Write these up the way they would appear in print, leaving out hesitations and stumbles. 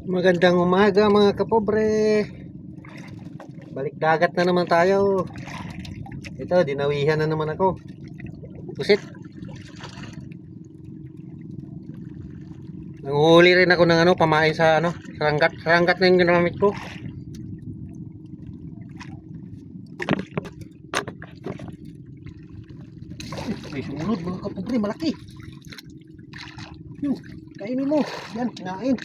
Magandang umaga mga kapobre. Balik dagat na naman tayo. Ito, dinawihan na naman ako. Pusit. Nanguhuli rin ako ng pamain sa saranggat. Saranggat na yung ginamit ko. May sumunod mga kapobre, malaki. Kainin mo. Yan, kinain.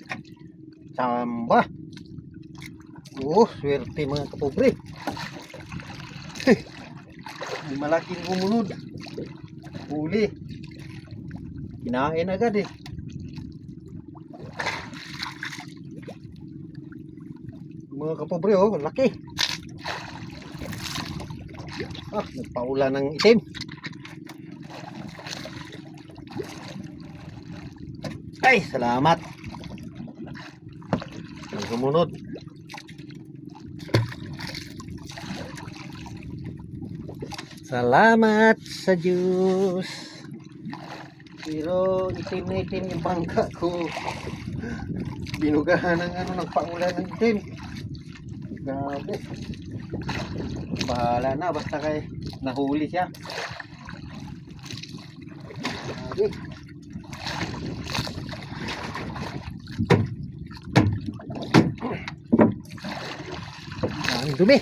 Samba. Swerte mga kapobre. May malaking umunod. Huli. Kinain agad eh. Mga kapobre laki. Nagpaula ng itim. Ay, salamat. Sumunod. Salamat sa Diyos. Pero itim na itim yung bangka ko. Binugahan ng nagpaula ng itim. Grabe. Bahala na basta kay nahuli siya. Grabe. Ang dumi.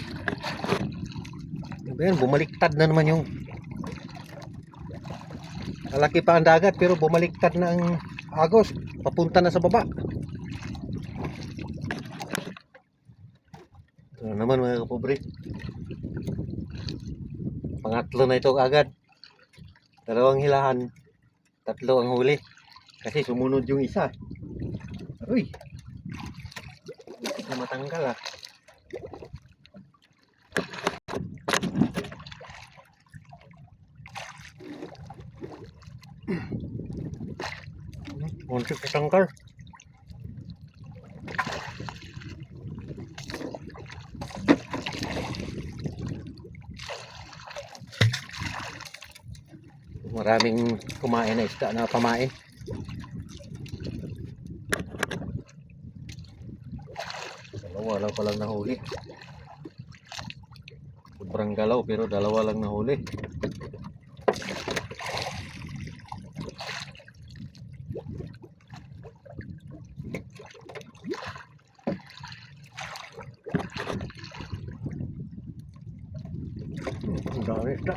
Ayan, bumaliktad na naman yung malaki pa ang dagat pero bumaliktad na ang agos papunta na sa baba. Ito naman mga kapobre, pangatlo na ito agad. Dalawang hilahan, tatlo ang huli kasi sumunod yung isa. Uy, hindi na matanggal Muntik ketangkal. Maraming kumain na isda na pamain. Dalawa lang palang nahuli. Sobrang galaw pero dalawa lang nahuli. Ang dami isda.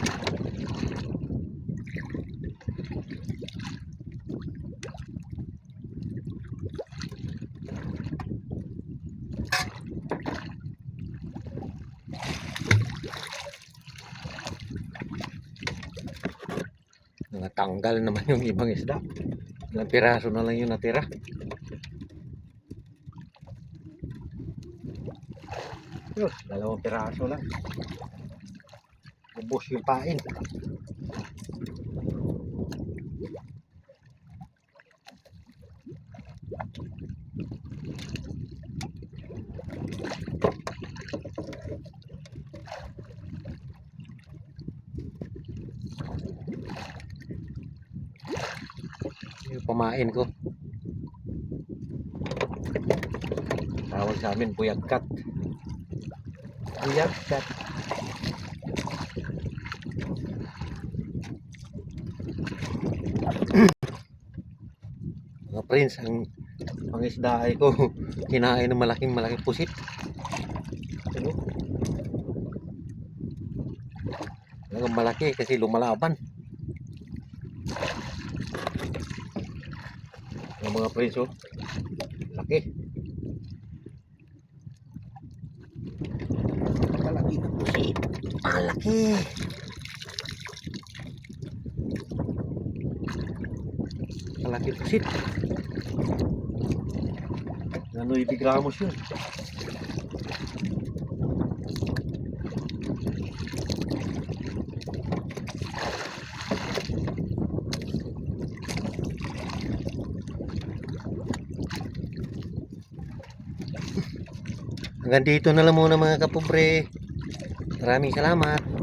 Natanggal naman yung ibang isda. Ilang piraso na lang yung natira. Dalawang piraso lang. Ubos yung pain. Yung pamain ko. Tawag sa amin, buyagkat. Buyagkat. Mga prince, ang pangisda ay ko kinain ng malaking pusit. Ano? Talagang malaki kasi lumalaban. Ang mga prince laki. Malaki na pusit. Malaki. Malaki pusit. 9 gramos yun. Hanggang dito na lang muna mga kapobre. Maraming salamat.